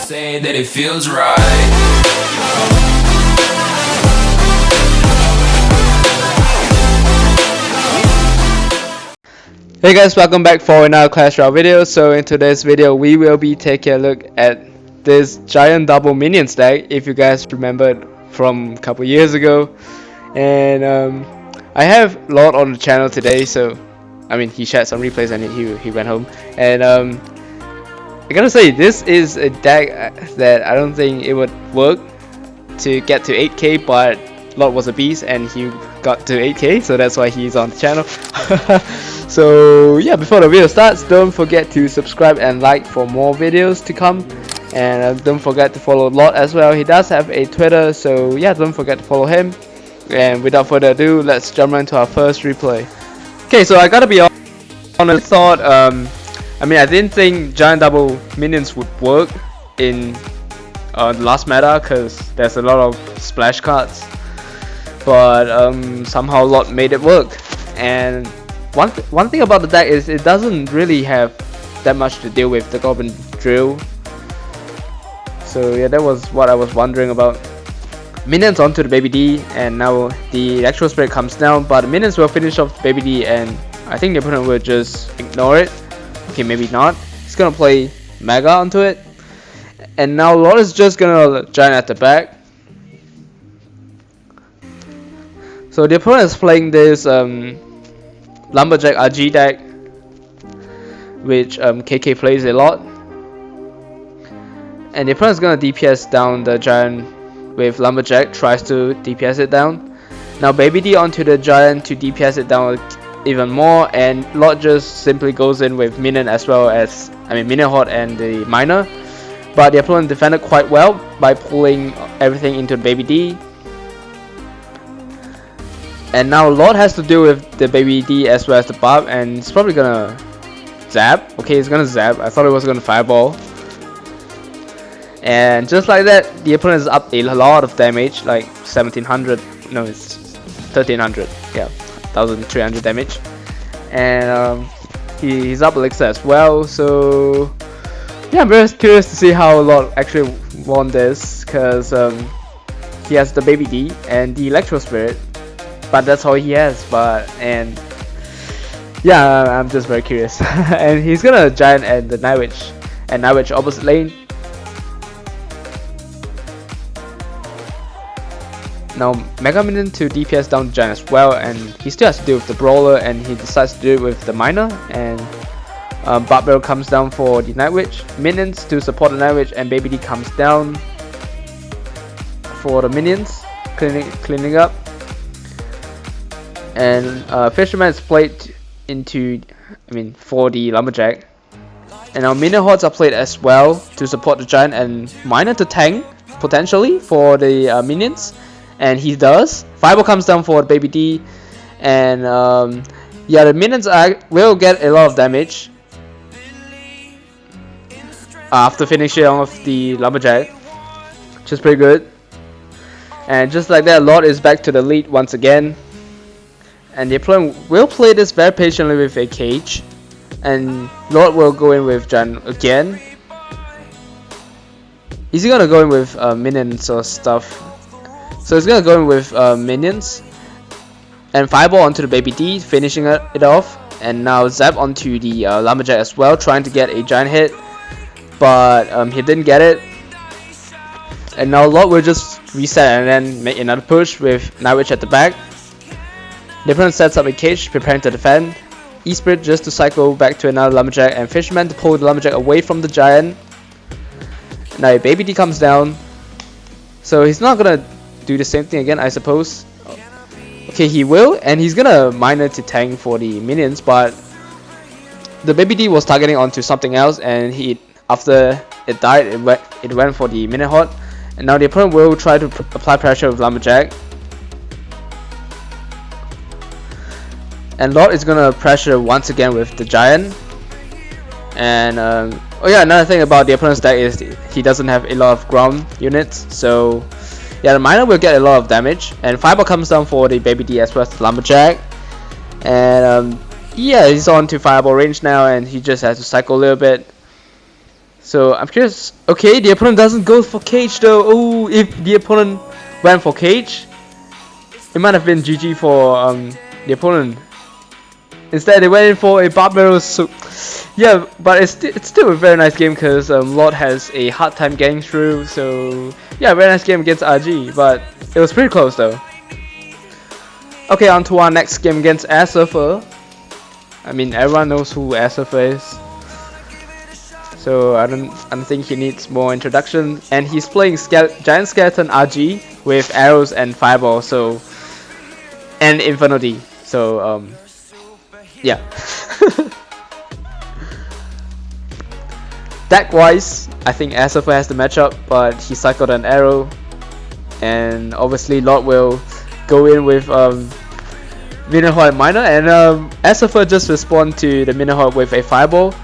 Saying that it feels right. Hey guys, welcome back for another Clash Royale video. So in today's video we will be taking a look at this giant double minion stack, if you guys remembered from a couple years ago. And I have LØRD on the channel today, so I mean he shared some replays and he went home. And I gotta say, this is a deck that I don't think it would work to get to 8k, but LØRD was a beast and he got to 8k, so that's why he's on the channel. So yeah, before the video starts, don't forget to subscribe and like for more videos to come, and don't forget to follow LØRD as well. He does have a Twitter, so yeah, don't forget to follow him. And without further ado, let's jump right into our first replay. Okay, so I gotta be honest, I mean, I didn't think giant double minions would work in the last meta because there's a lot of splash cards, but somehow LØRD made it work. And one thing about the deck is it doesn't really have that much to deal with the Goblin Drill. So yeah, that was what I was wondering about. Minions onto the Baby D, and now the Electro Spirit comes down, but the minions will finish off the Baby D, and I think the opponent will just ignore it. Okay, maybe not. He's gonna play Mega onto it, and now LØRD is just gonna giant at the back. So the opponent is playing this Lumberjack RG deck, which KK plays a lot, and the opponent is gonna DPS down the giant with Lumberjack, tries to DPS it down. Now Baby D onto the giant to DPS it down even more, and LØRD just simply goes in with minion as well as, I mean, minion horde and the miner, but the opponent defended quite well by pulling everything into the Baby D. And now LØRD has to deal with the Baby D as well as the Barb, and he's probably gonna zap. Okay, he's gonna zap. I thought it was gonna fireball. And just like that, the opponent is up a lot of damage, like 1700. No, it's 1300. Yeah, 1300 damage. And he's up elixir as well. So yeah, I'm very curious to see how LØRD actually won this, because he has the Baby D and the Electro Spirit. But that's all he has. And yeah, I'm just very curious. And he's gonna giant at the Night Witch, and Night Witch opposite lane. Now Mega Minion to DPS down the giant as well, and he still has to deal with the Brawler, and he decides to do it with the Miner. And Barbarrel comes down for the Night Witch, minions to support the Night Witch, and Baby D comes down for the minions, cleaning up. And Fisherman is played into, for the Lumberjack. And now minion hordes are played as well to support the giant, and miner to tank potentially for the minions, and he does. Fireball comes down for the Baby D, and yeah, the minions will get a lot of damage after finishing off the Lumberjack, which is pretty good. And just like that, LØRD is back to the lead once again. And the opponent will play this very patiently with a cage, and LØRD will go in with giant again. Is he gonna go in with minions or stuff? So he's gonna go in with minions, and fireball onto the Baby D, finishing it off. And now zap onto the Lumberjack as well, trying to get a giant hit, but he didn't get it. And now LØRD will just reset and then make another push with Night Witch at the back. The opponent sets up a cage, preparing to defend. E-Spirit just to cycle back to another Lumberjack, and Fisherman to pull the Lumberjack away from the giant. Now Baby D comes down, so he's not gonna do the same thing again, I suppose. Okay, he will, and he's gonna miner to tank for the minions, but the Baby D was targeting onto something else, and after it died, it went for the minion horde. And now the opponent will try to apply pressure with Lumberjack. And LØRD is gonna pressure once again with the giant. And oh yeah, another thing about the opponent's deck is he doesn't have a lot of ground units, so yeah, the miner will get a lot of damage. And fireball comes down for the Baby D as well as the Lumberjack. And yeah, he's on to fireball range now, and he just has to cycle a little bit. So I'm curious. Okay, the opponent doesn't go for cage though. Oh, if the opponent went for cage, it might have been GG for the opponent. Instead, they went in for a barbell. So yeah, but it's still a very nice game because LØRD has a hard time getting through. So yeah, very nice game against RG, but it was pretty close though. Okay, on to our next game against airsurfer. I mean, everyone knows who airsurfer is. So I don't think he needs more introduction. And he's playing Giant Skeleton RG with arrows and fireball, so and Infinity. So yeah. Deck wise, I think airsurfer has the matchup, but he cycled an arrow, and obviously LØRD will go in with Minihorde and Miner, and airsurfer just respond to the Minihorde with a fireball.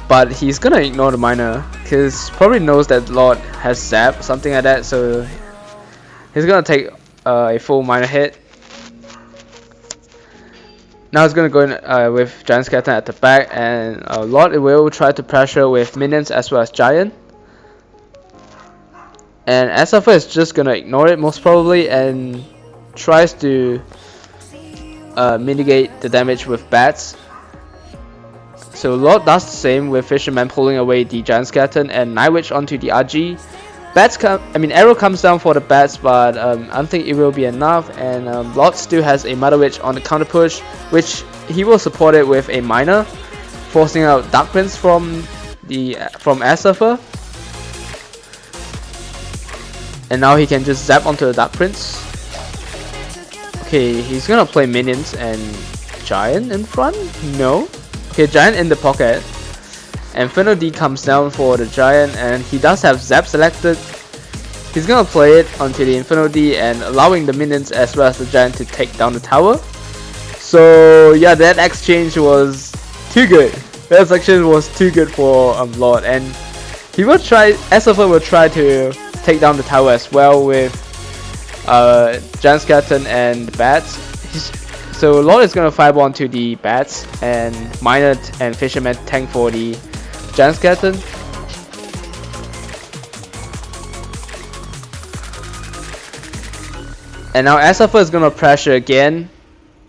But he's gonna ignore the Miner because probably knows that LØRD has zap, something like that. So he's gonna take a full Miner hit. Now he's gonna go in with Giant Skeleton at the back, and LØRD will try to pressure with minions as well as Giant. And airsurfer is just gonna ignore it most probably and tries to mitigate the damage with bats. So LØRD does the same with Fisherman pulling away the Giant Skeleton and Night Witch onto the RG. Arrow comes down for the bats, but I don't think it will be enough. And LØRD still has a Mother Witch on the counter push, which he will support it with a Miner, forcing out Dark Prince from airsurfer. And now he can just zap onto the Dark Prince. Okay, he's gonna play minions and Giant in front? No. Okay, Giant in the pocket. Infinity comes down for the Giant, and he does have Zap selected. He's gonna play it onto the Infinity and allowing the minions as well as the Giant to take down the tower. So yeah, that exchange was too good. That section was too good for LØRD, and he will try. airsurfer will try to take down the tower as well with Giant Skeleton and Bats. So LØRD is gonna fireball onto the bats, and Miner and Fisherman tank for the Giant Skeleton. And now airsurfer is gonna pressure again,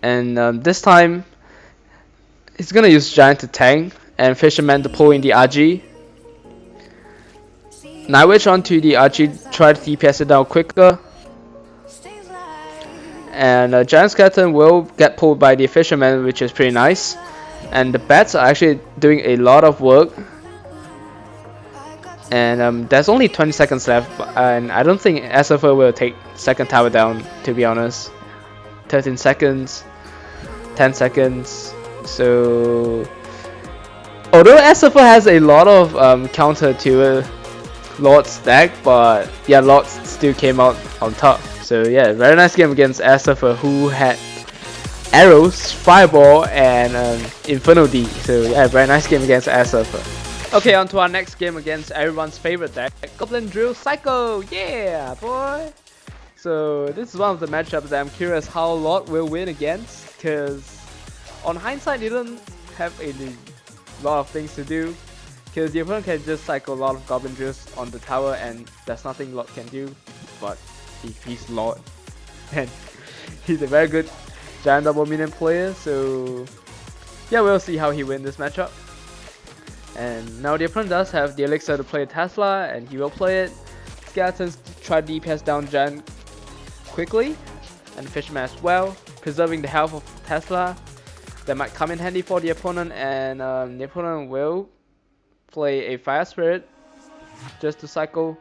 and this time he's gonna use Giant to tank and Fisherman to pull in the RG. Night Witch onto the RG, try to DPS it down quicker. And Giant Skeleton will get pulled by the Fisherman, which is pretty nice. And the bats are actually doing a lot of work. And there's only 20 seconds left, and I don't think airsurfer will take second tower down, to be honest. 13 seconds, 10 seconds. So although airsurfer has a lot of counter to LØRD's deck, but yeah, LØRD still came out on top. So yeah, very nice game against airsurfer, who had arrows, fireball, and Infinity. So yeah, very nice game against airsurfer. Okay, on to our next game against everyone's favorite deck, Goblin Drill Psycho. Yeah, boy. So this is one of the matchups that I'm curious how LØRD will win against, because on hindsight, he doesn't have a lot of things to do. Because the opponent can just cycle a lot of Goblin Drills on the tower, and there's nothing LØRD can do. But he's LØRD, and he's a very good Giant Double Minion player. So yeah, we'll see how he wins this matchup. And now the opponent does have the elixir to play Tesla, and he will play it. Skeletons try to DPS down Giant quickly, and Fisherman as well, preserving the health of Tesla. That might come in handy for the opponent, and the opponent will play a Fire Spirit just to cycle.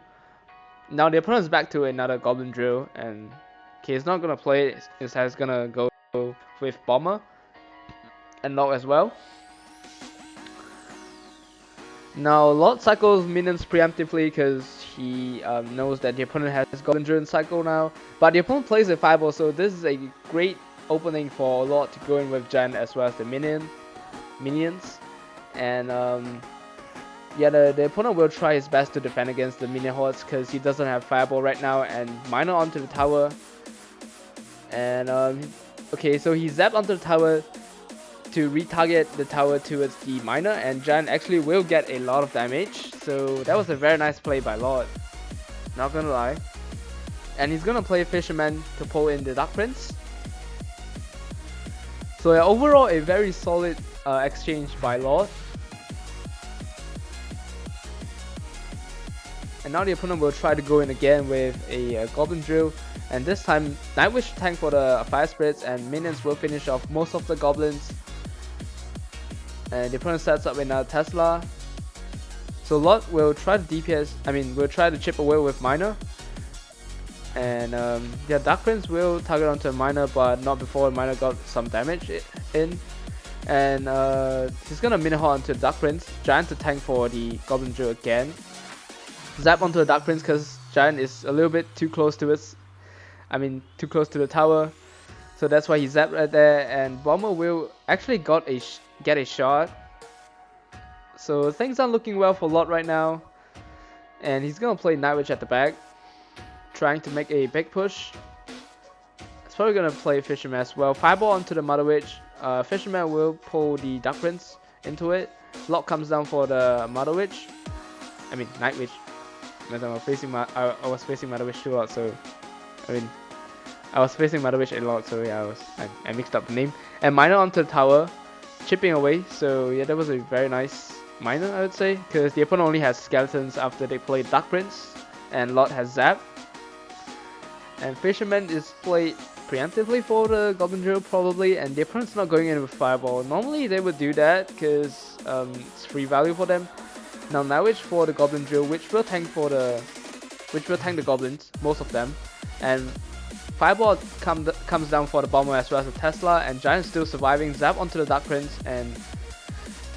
Now the opponent is back to another Goblin Drill, and okay, he's not gonna play it. Instead, he's gonna go with Bomber and LØRD as well. Now LØRD cycles minions preemptively because he knows that the opponent has Goblin Drill in cycle now. But the opponent plays a Fireball, so this is a great opening for LØRD to go in with Giant as well as the minions. And yeah, the opponent will try his best to defend against the minion hordes because he doesn't have Fireball right now, and Miner onto the tower. And okay, so he zapped onto the tower to retarget the tower towards the miner, and Giant actually will get a lot of damage. So that was a very nice play by LØRD, not gonna lie. And he's gonna play Fisherman to pull in the Dark Prince. So yeah, overall a very solid exchange by LØRD. And now the opponent will try to go in again with a Goblin Drill, and this time Nightwish tank for the Fire Spirits, and minions will finish off most of the goblins. And the opponent sets up another Tesla. So LØRD will try to DPS, will try to chip away with Miner. And yeah, Dark Prince will target onto a Miner, but not before Miner got some damage in. And he's gonna mini hot onto the Dark Prince. Giant to tank for the Goblin Drill again. Zap onto the Dark Prince because Giant is a little bit too close to too close to the tower. So that's why he zapped right there, and Bomber will actually get a shot. So things aren't looking well for LØRD right now. And he's gonna play Nightwish at the back, trying to make a big push. He's probably gonna play Fisherman as well. Fireball onto the Mother Witch. Fisherman will pull the Dark Prince into it. LØRD comes down for the Mother Witch. Nightwish. I was facing Mother Witch too, so I was facing Mother Witch a lot, so yeah, I mixed up the name. And Miner onto the tower, chipping away. So yeah, that was a very nice Miner, I would say, because the opponent only has skeletons after they played Dark Prince, and LØRD has Zap. And Fisherman is played preemptively for the Goblin Drill probably, and the opponent's not going in with Fireball. Normally they would do that because it's free value for them. Now Nightwish for the Goblin Drill, which will tank the goblins, most of them, and Fireball comes down for the Bomber as well as the Tesla, and Giant still surviving. Zap onto the Dark Prince, and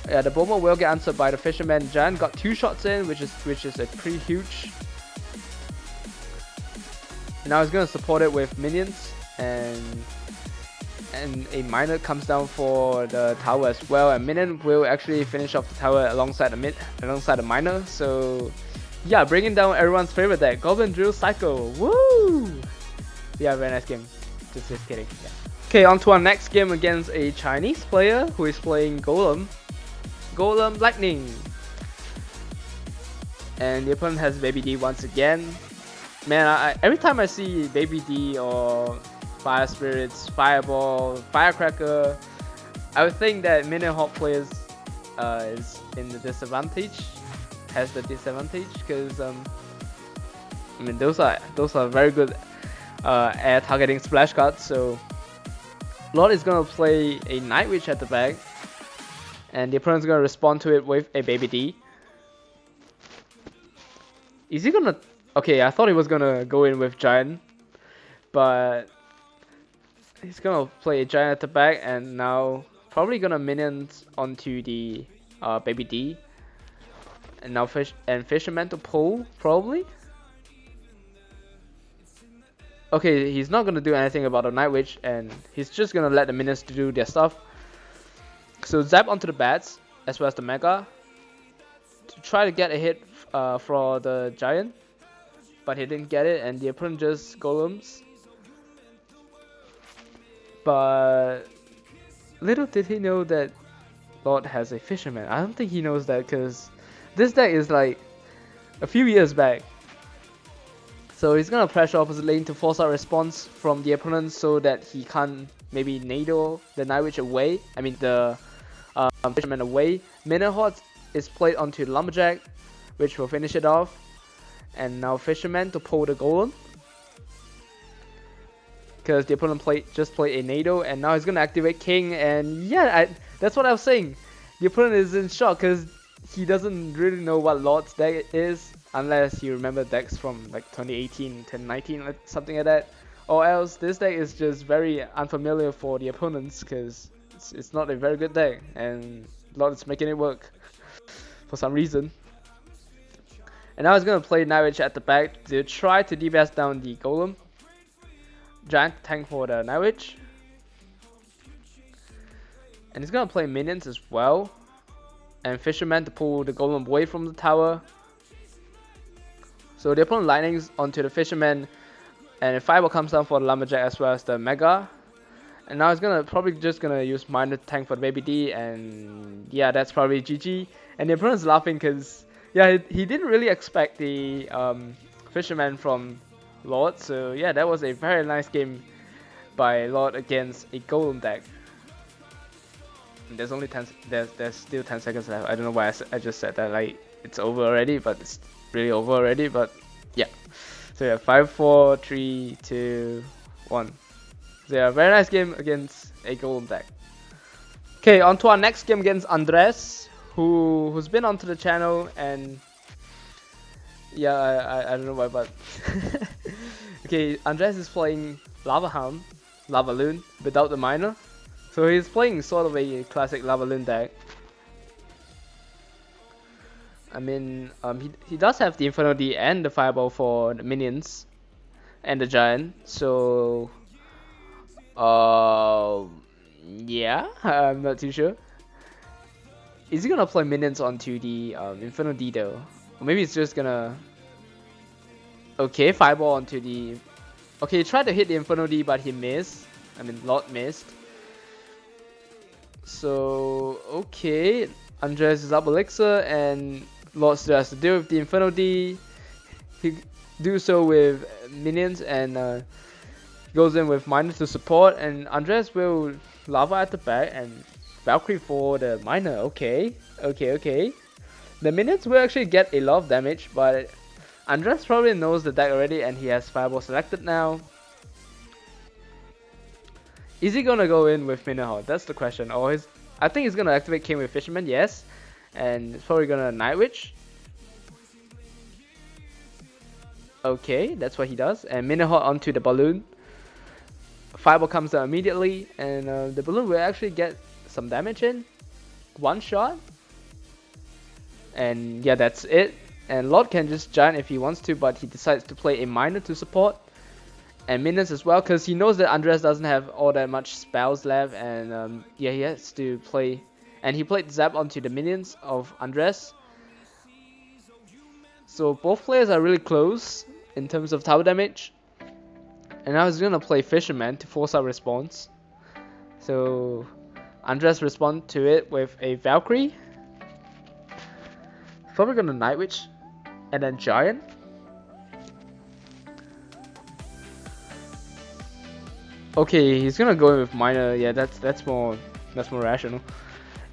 yeah, the Bomber will get answered by the Fisherman. Giant got 2 shots in, which is a pretty huge. Now he's gonna support it with minions, and a Miner comes down for the tower as well, and minion will actually finish off the tower alongside the Miner. So yeah, bringing down everyone's favorite deck, Goblin Drill Cycle. Woo! Yeah, very nice game. Just kidding. Yeah. Okay, on to our next game against a Chinese player who is playing Golem Lightning. And the opponent has Baby D once again. Man, every time I see Baby D or Fire Spirits, Fireball, Firecracker, I would think that minion hot players is in the disadvantage, has the disadvantage, because those are very good air targeting splash cards. So LØRD is gonna play a Nightwish at the back, and the opponent's gonna respond to it with a Baby D. Is he gonna? Okay, I thought he was gonna go in with Giant, but he's gonna play a Giant at the back, and now probably gonna minions onto the Baby D, and now Fisherman to pull probably. Okay, he's not gonna do anything about the Nightwish, and he's just gonna let the minions do their stuff. So zap onto the bats as well as the Mega to try to get a hit for the Giant, but he didn't get it, and the opponent just golems. But little did he know that LØRD has a Fisherman. I don't think he knows that, because this deck is like a few years back. So he's gonna pressure opposite lane to force out response from the opponent so that he can't maybe Nado the Nightwish away. The Fisherman away. Minion Hot is played onto the Lumberjack, which will finish it off. And now Fisherman to pull the Golem, because the opponent just played a Nado, and now he's gonna activate King. And yeah, that's what I was saying. The opponent is in shock because he doesn't really know what LØRD's deck is, unless you remember decks from like 2018, 2019, something like that. Or else this deck is just very unfamiliar for the opponents, because it's not a very good deck, and LØRD is making it work for some reason. And now he's gonna play Nightwish at the back to try to DPS down the Golem. Giant tank for the Nightwish. And he's gonna play minions as well. And Fisherman to pull the Golem away from the tower. So the opponent lightnings onto the Fisherman, and a Fireball comes down for the Lumberjack as well as the Mega. And now he's probably just gonna use Miner to tank for the baby D, and yeah, that's probably GG. And the opponent's laughing because yeah, he didn't really expect the Fisherman from LØRD. So yeah, that was a very nice game by LØRD against a Golem deck. And there's only there's still 10 seconds left. I don't know why I just said that, like it's over already, but it's really over already. But yeah, so yeah, 5, 4, 3, 2, 1. So yeah, very nice game against a Golem deck. Okay, on to our next game against Andres, who's been onto the channel, and yeah, I don't know why, but okay, Andres is playing Lavaloon without the miner, so he's playing sort of a classic Lavaloon deck. I mean, he does have the Inferno D and the Fireball for the minions and the Giant, so yeah, I'm not too sure. Is he gonna play minions onto the Inferno D though? Or maybe it's just gonna... Okay, Fireball onto the... Okay, he tried to hit the Inferno D, but he missed. I mean, LØRD missed. So, okay. Andres is up Elixir, and LØRD still has to deal with the Inferno D. He do so with minions, and goes in with Miner to support, and Andres will Lava at the back, and Valkyrie for the Miner. Okay. The minions will actually get a lot of damage, but Andres probably knows the deck already, and he has Fireball selected now. Is he gonna go in with Minion Horde? That's the question. Or I think he's gonna activate King with Fisherman, yes. And it's probably gonna Night Witch. Okay, that's what he does. And Minion Horde onto the balloon. Fireball comes down immediately, and the balloon will actually get some damage in. One shot. And yeah, that's it. And LØRD can just Giant if he wants to, but he decides to play a Miner to support. And minions as well, because he knows that Andres doesn't have all that much spells left, and yeah, he has to play. And he played Zap onto the minions of Andres. So both players are really close in terms of tower damage. And now he's gonna play Fisherman to force out response. So Andres respond to it with a Valkyrie. Probably gonna Night Witch, and then Giant. Okay, he's gonna go in with Miner. Yeah, that's more rational.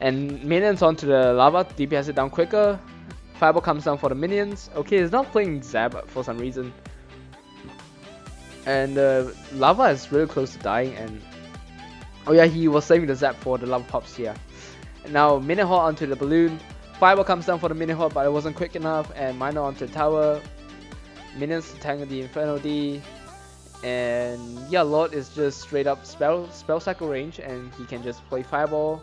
And minions onto the lava, DPS it down quicker. Fireball comes down for the minions. Okay, he's not playing Zap for some reason. And lava is really close to dying, and oh yeah, he was saving the Zap for the lava pops here. And now Minion Horde onto the balloon. Fireball comes down for the Minion Horde, but it wasn't quick enough, and Miner onto the tower. Minions to tank the Inferno D. And yeah, LØRD is just straight up spell cycle range, and he can just play Fireball.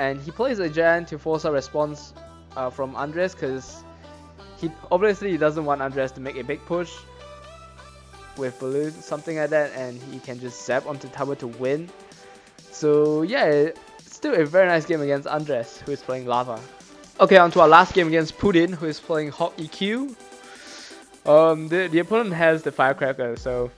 And he plays a Giant to force a response from Andres, because he obviously doesn't want Andres to make a big push with balloon, something like that, and he can just zap onto tower to win. So yeah, it's still a very nice game against Andres, who is playing Lava. Okay, on to our last game against Putin, who is playing Hawk EQ. The opponent has the Firecracker, so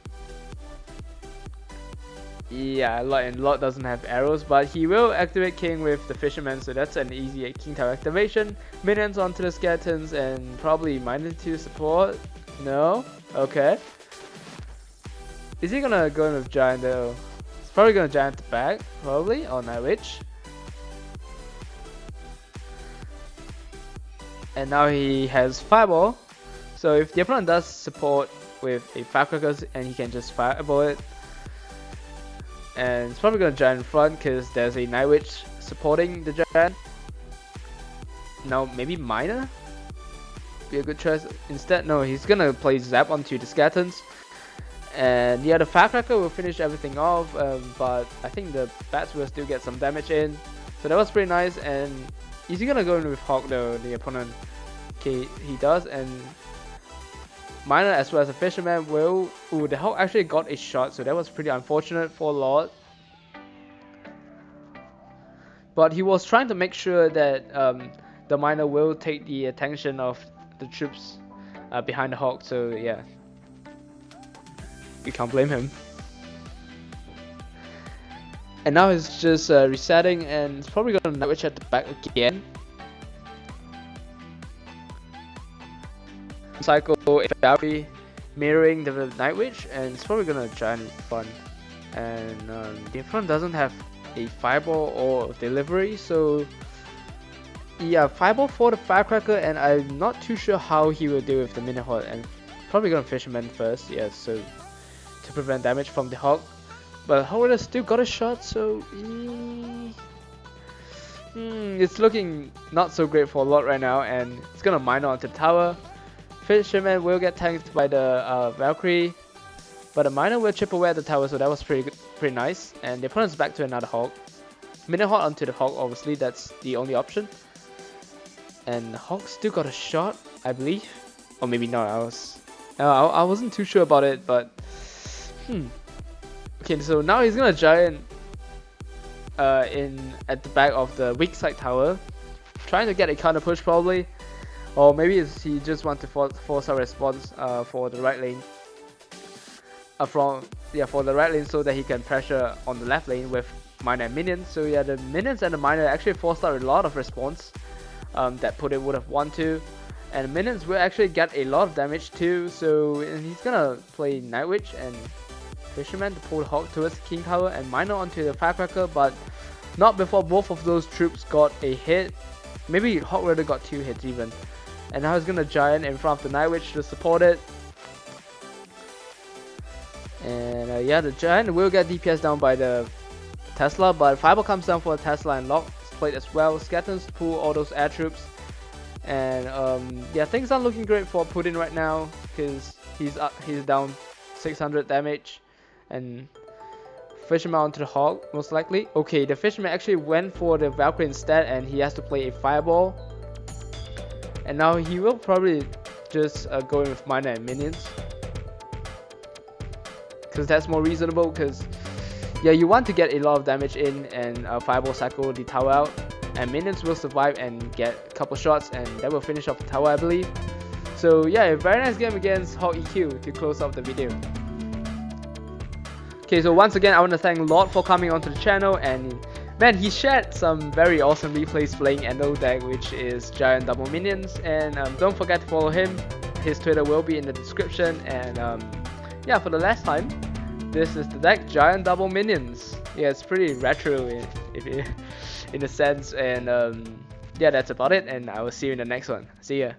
yeah, LØRD doesn't have arrows, but he will activate King with the Fisherman, so that's an easy King Tower activation. Minions onto the Skeletons, and probably Miner to support. No? Okay. Is he gonna go in with Giant though? He's probably gonna Giant the back, probably, or Night Witch. And now he has Fireball. So if the opponent does support with a Firecrackers, and he can just Fireball it. And it's probably gonna Giant in front because there's a Night Witch supporting the Giant. Now maybe Miner? Be a good choice. Instead, no, he's gonna play Zap onto the Skeletons. And yeah, the Firecracker will finish everything off, but I think the Bats will still get some damage in. So that was pretty nice. And is he gonna go in with Hawk though, the opponent? Okay, he does, and Miner as well as a Fisherman will... Ooh, the Hawk actually got a shot, so that was pretty unfortunate for LØRD. But he was trying to make sure that the Miner will take the attention of the troops behind the Hawk, so yeah. You can't blame him. And now it's just resetting, and it's probably gonna Night Witch at the back again. Cycle a Valkyrie mirroring the Night Witch, and it's probably gonna Giant in front. And the front doesn't have a Fireball or delivery, so yeah, Fireball for the Firecracker, and I'm not too sure how he will deal with the Mini Horde, and probably gonna Fisherman first, yeah, so to prevent damage from the Hawk. But Horde still got a shot, so it's looking not so great for LØRD right now, and it's gonna mine onto the tower. Fisherman will get tanked by the Valkyrie, but the miner will chip away at the tower, so that was pretty nice. And the opponent's back to another Hawk. Mini Hawk onto the Hawk, obviously that's the only option. And the Hawk still got a shot, I believe, or maybe not. I wasn't too sure about it, but okay, so now he's gonna Giant at the back of the weak side tower, trying to get a counter push probably, or maybe he just wants to force a response for the right lane. For the right lane, so that he can pressure on the left lane with miner and minions. So yeah, the minions and the miner actually forced out a lot of response that Putin would have won to, and the minions will actually get a lot of damage too. So he's gonna play Night Witch and Fisherman to pull the Hawk towards the King Tower and miner onto the Firecracker, but not before both of those troops got a hit. Maybe Hawk Rider got 2 hits even. And now he's gonna Giant in front of the Night Witch to support it. And yeah, the Giant will get DPS down by the Tesla, but Fireball comes down for the Tesla and Lock played as well. Skeletons pull all those air troops. And yeah, things aren't looking great for Putin right now, because he's down 600 damage. And Fisherman onto the Hawk, most likely. Okay, the Fisherman actually went for the Valkyrie instead, and he has to play a Fireball. And now he will probably just go in with miner and minions, because that's more reasonable. Because yeah, you want to get a lot of damage in and Fireball cycle the tower out, and minions will survive and get a couple shots, and that will finish off the tower, I believe. So yeah, a very nice game against Hawk EQ to close off the video. Okay, so once again, I want to thank LØRD for coming onto the channel, and man, he shared some very awesome replays playing Endo deck, which is Giant Double Minions. And don't forget to follow him. His Twitter will be in the description. And yeah, for the last time, this is the deck Giant Double Minions. Yeah, it's pretty retro in a sense. And yeah, that's about it. And I will see you in the next one. See ya.